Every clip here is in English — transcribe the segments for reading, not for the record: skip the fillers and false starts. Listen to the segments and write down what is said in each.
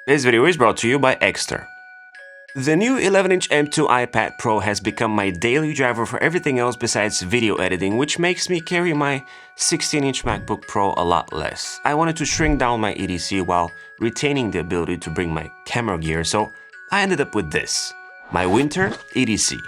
This video is brought to you by Extra. The new 11-inch M2 iPad Pro has become my daily driver for everything else besides video editing, which makes me carry my 16-inch MacBook Pro a lot less. I wanted to shrink down my EDC while retaining the ability to bring my camera gear, so I ended up with this, my winter EDC.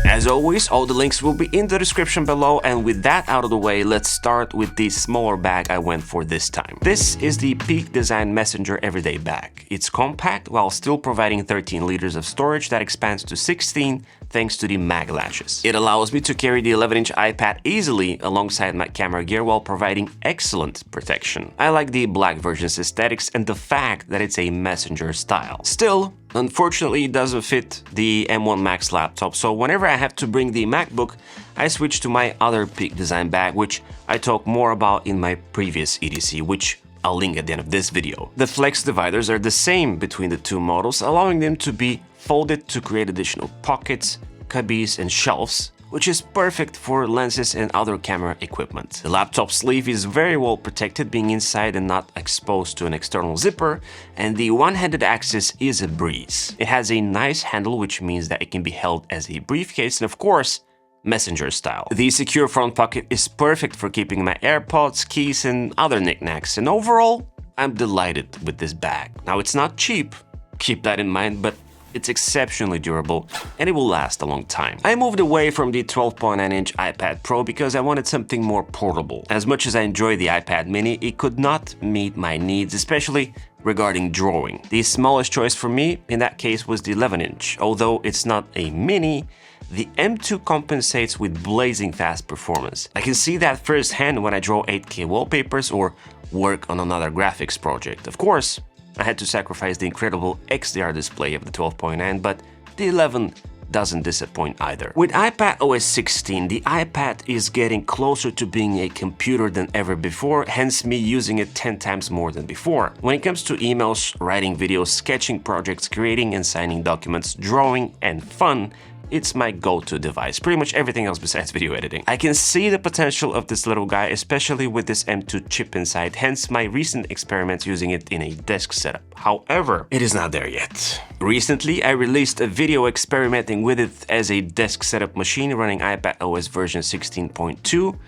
As always, all the links will be in the description below, and with that out of the way, let's start with the smaller bag I went for this time. This is the Peak Design Messenger Everyday Bag. It's compact while still providing 13 liters of storage that expands to 16 thanks to the mag latches. It allows me to carry the 11-inch iPad easily alongside my camera gear while providing excellent protection. I like the black version's aesthetics and the fact that it's a messenger style. Still, unfortunately, it doesn't fit the M1 Max laptop, so whenever I have to bring the MacBook, I switch to my other Peak Design bag, which I talk more about in my previous EDC, which I'll link at the end of this video. The flex dividers are the same between the two models, allowing them to be folded to create additional pockets, cubbies, and shelves, which is perfect for lenses and other camera equipment. The laptop sleeve is very well protected, being inside and not exposed to an external zipper, and the one-handed access is a breeze. It has a nice handle, which means that it can be held as a briefcase and, of course, messenger style. The secure front pocket is perfect for keeping my AirPods, keys, and other knickknacks, and overall, I'm delighted with this bag. Now, it's not cheap, keep that in mind, but it's exceptionally durable and it will last a long time. I moved away from the 12.9-inch iPad Pro because I wanted something more portable. As much as I enjoy the iPad mini, it could not meet my needs, especially regarding drawing. The smallest choice for me in that case was the 11-inch. Although it's not a mini, the M2 compensates with blazing fast performance. I can see that firsthand when I draw 8K wallpapers or work on another graphics project. Of course, I had to sacrifice the incredible XDR display of the 12.9, but the 11 doesn't disappoint either. With iPadOS 16, the iPad is getting closer to being a computer than ever before, hence me using it 10 times more than before. When it comes to emails, writing videos, sketching projects, creating and signing documents, drawing, and fun, it's my go-to device, pretty much everything else besides video editing. I can see the potential of this little guy, especially with this M2 chip inside, hence my recent experiments using it in a desk setup. However, it is not there yet. Recently, I released a video experimenting with it as a desk setup machine running iPadOS version 16.2,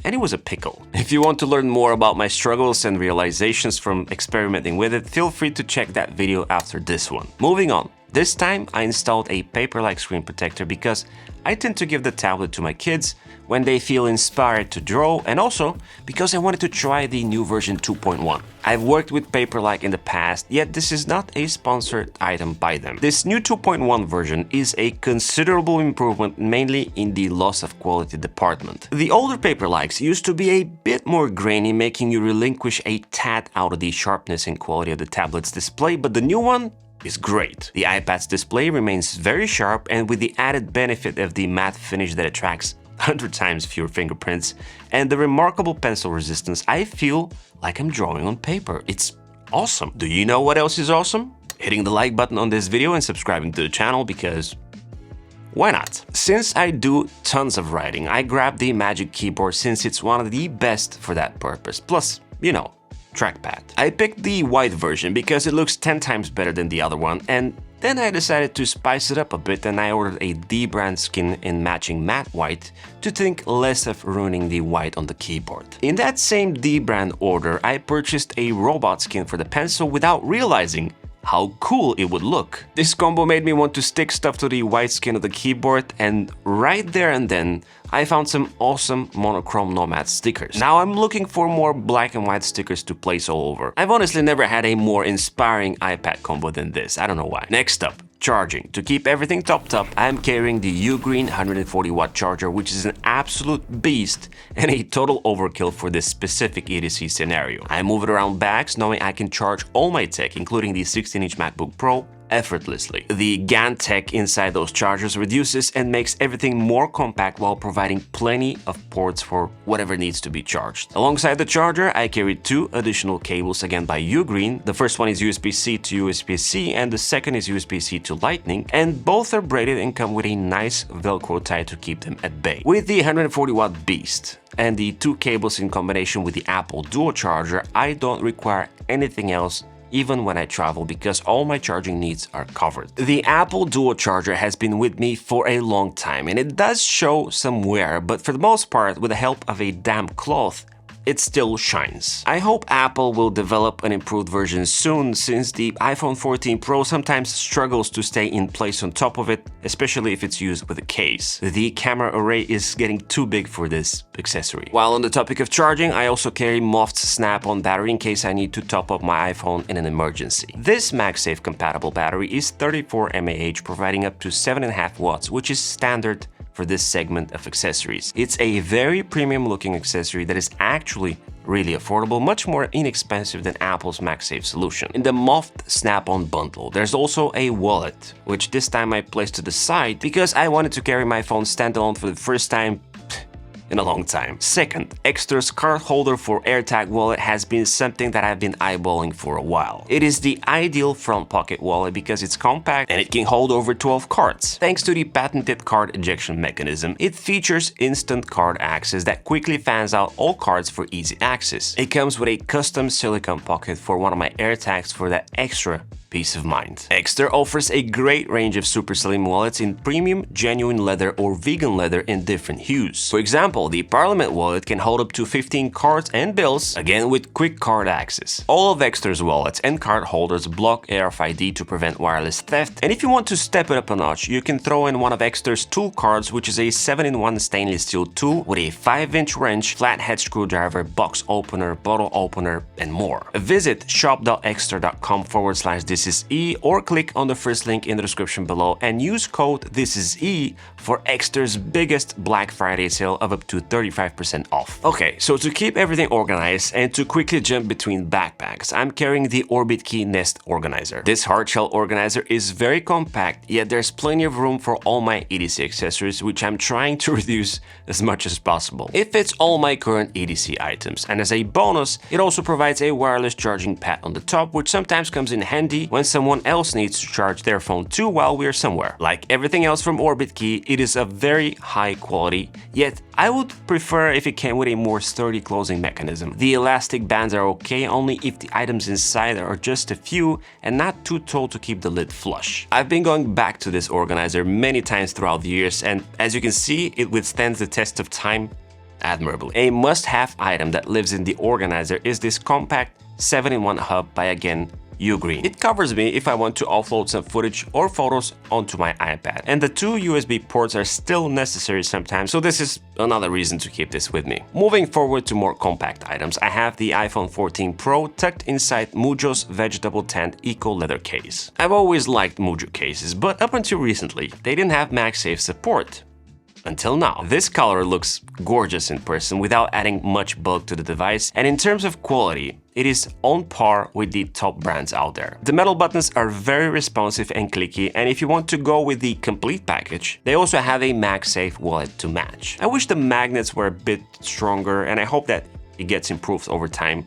and it was a pickle. If you want to learn more about my struggles and realizations from experimenting with it, feel free to check that video after this one. Moving on. This time, I installed a paper-like screen protector because I tend to give the tablet to my kids when they feel inspired to draw, and also because I wanted to try the new version 2.1. I've worked with Paperlike in the past, yet this is not a sponsored item by them. This new 2.1 version is a considerable improvement, mainly in the loss of quality department. The older Paperlikes used to be a bit more grainy, making you relinquish a tad out of the sharpness and quality of the tablet's display, but the new one is great. The iPad's display remains very sharp, and with the added benefit of the matte finish that attracts 100 times fewer fingerprints and the remarkable pencil resistance, I feel like I'm drawing on paper. It's awesome. Do you know what else is awesome? Hitting the like button on this video and subscribing to the channel, because why not? Since I do tons of writing, I grabbed the Magic Keyboard since it's one of the best for that purpose. Plus, you know, trackpad. I picked the white version because it looks 10 times better than the other one, and then I decided to spice it up a bit and I ordered a dbrand skin in matching matte white to think less of ruining the white on the keyboard. In that same dbrand order, I purchased a robot skin for the pencil without realizing how cool it would look. This combo made me want to stick stuff to the white skin of the keyboard, and right there and then, I found some awesome monochrome nomad stickers. Now I'm looking for more black and white stickers to place all over. I've honestly never had a more inspiring iPad combo than this, I don't know why. Next up, charging. To keep everything topped up, I'm carrying the Ugreen 140-watt charger, which is an absolute beast and a total overkill for this specific EDC scenario. I move it around bags, knowing I can charge all my tech, including the 16-inch MacBook Pro, effortlessly. The GaN tech inside those chargers reduces and makes everything more compact while providing plenty of ports for whatever needs to be charged. Alongside the charger, I carry two additional cables, again by Ugreen. The first one is USB-C to USB-C and the second is USB-C to Lightning, and both are braided and come with a nice Velcro tie to keep them at bay. With the 140-watt beast and the two cables in combination with the Apple Duo charger, I don't require anything else even when I travel, because all my charging needs are covered. The Apple Duo charger has been with me for a long time and it does show some wear, but for the most part, with the help of a damp cloth, it still shines. I hope Apple will develop an improved version soon, since the iPhone 14 Pro sometimes struggles to stay in place on top of it, especially if it's used with a case. The camera array is getting too big for this accessory. While on the topic of charging, I also carry Moft's snap-on battery in case I need to top up my iPhone in an emergency. This MagSafe compatible battery is 34 mAh, providing up to 7.5 watts, which is standard for this segment of accessories. It's a very premium looking accessory that is actually really affordable, much more inexpensive than Apple's MagSafe solution. In the Moft Snap-on bundle, there's also a wallet, which this time I placed to the side because I wanted to carry my phone standalone for the first time in a long time. Second, Extra's card holder for AirTag wallet has been something that I've been eyeballing for a while. It is the ideal front pocket wallet because it's compact and it can hold over 12 cards. Thanks to the patented card ejection mechanism, it features instant card access that quickly fans out all cards for easy access. It comes with a custom silicone pocket for one of my AirTags for that extra peace of mind. Extra offers a great range of super slim wallets in premium, genuine leather or vegan leather in different hues. For example, the Parliament wallet can hold up to 15 cards and bills, again with quick card access. All of Extra's wallets and card holders block RFID to prevent wireless theft, and if you want to step it up a notch, you can throw in one of Extra's tool cards, which is a 7-in-1 stainless steel tool with a 5-inch wrench, flathead screwdriver, box opener, bottle opener, and more. Visit shop.extra.com/ThisIsE or click on the first link in the description below and use code ThisIsE for Extra's biggest Black Friday sale of up to 35% off. Okay, so to keep everything organized and to quickly jump between backpacks, I'm carrying the Orbit Key Nest Organizer. This hard shell organizer is very compact, yet there's plenty of room for all my EDC accessories, which I'm trying to reduce as much as possible. It fits all my current EDC items, and as a bonus, it also provides a wireless charging pad on the top, which sometimes comes in handy when someone else needs to charge their phone too while we're somewhere. Like everything else from Orbit Key, it is of very high quality, yet I would prefer if it came with a more sturdy closing mechanism. The elastic bands are okay only if the items inside are just a few and not too tall to keep the lid flush. I've been going back to this organizer many times throughout the years, and as you can see, it withstands the test of time admirably. A must-have item that lives in the organizer is this compact 7-in-1 hub by, again, Ugreen. It covers me if I want to offload some footage or photos onto my iPad. And the two USB ports are still necessary sometimes, so this is another reason to keep this with me. Moving forward to more compact items, I have the iPhone 14 Pro tucked inside Mujo's vegetable tanned eco leather case. I've always liked Mujo cases, but up until recently, they didn't have MagSafe support. Until now. This color looks gorgeous in person without adding much bulk to the device, and in terms of quality, it is on par with the top brands out there. The metal buttons are very responsive and clicky, and if you want to go with the complete package, they also have a MagSafe wallet to match. I wish the magnets were a bit stronger, and I hope that it gets improved over time.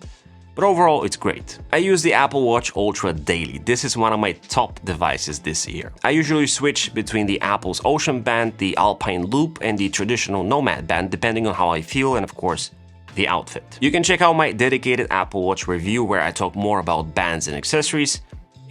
But overall, it's great. I use the Apple Watch Ultra daily. This is one of my top devices this year. I usually switch between the Apple's Ocean Band, the Alpine Loop, and the traditional Nomad Band, depending on how I feel and, of course, the outfit. You can check out my dedicated Apple Watch review where I talk more about bands and accessories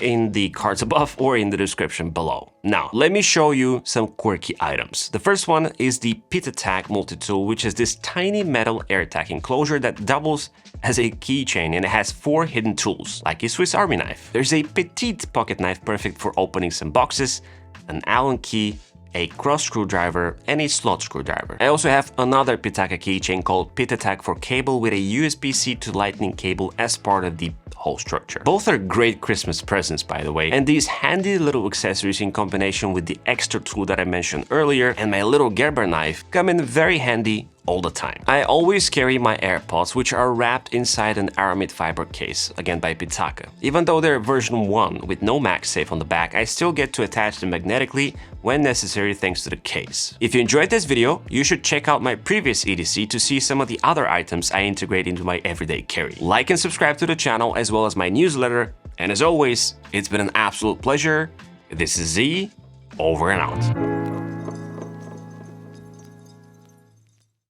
in the cards above or in the description below. Now, let me show you some quirky items. The first one is the AirTag multi-tool, which is this tiny metal AirTag enclosure that doubles as a keychain, and it has 4 hidden tools, like a Swiss Army knife. There's a petite pocket knife perfect for opening some boxes, an Allen key, a cross screwdriver, and a slot screwdriver. I also have another Pitaka keychain called PitaTag for cable with a USB-C to Lightning cable as part of the whole structure. Both are great Christmas presents, by the way, and these handy little accessories in combination with the extra tool that I mentioned earlier and my little Gerber knife come in very handy all the time. I always carry my AirPods, which are wrapped inside an aramid fiber case, again by Pitaka. Even though they're version 1 with no MagSafe on the back, I still get to attach them magnetically when necessary thanks to the case. If you enjoyed this video, you should check out my previous EDC to see some of the other items I integrate into my everyday carry. Like and subscribe to the channel as well as my newsletter, and as always, it's been an absolute pleasure. This is Z, over and out.